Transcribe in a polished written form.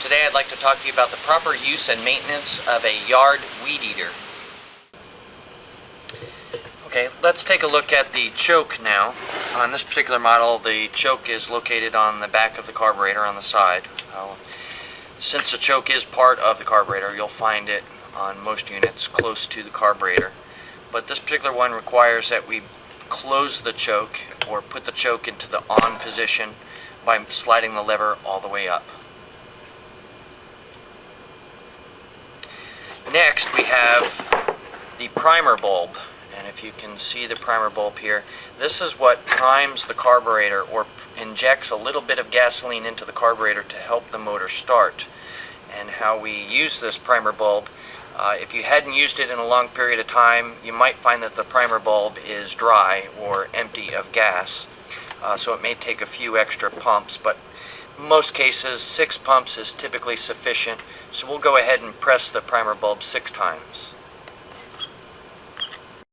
Today I'd like to talk to you about the proper use and maintenance of a yard weed eater. Okay, let's take a look at the choke now. On this particular model, the choke is located on the back of the carburetor on the side. Since the choke is part of the carburetor, you'll find it on most units close to the carburetor. But this particular one requires that we close the choke or put the choke into the on position by sliding the lever all the way up. Next we have the primer bulb, and if you can see the primer bulb here, this is what primes the carburetor or injects a little bit of gasoline into the carburetor to help the motor start. And how we use this primer bulb, if you hadn't used it in a long period of time, you might find that the primer bulb is dry or empty of gas, so it may take a few extra pumps, but in most cases 6 pumps is typically sufficient, so we'll go ahead and press the primer bulb 6 times.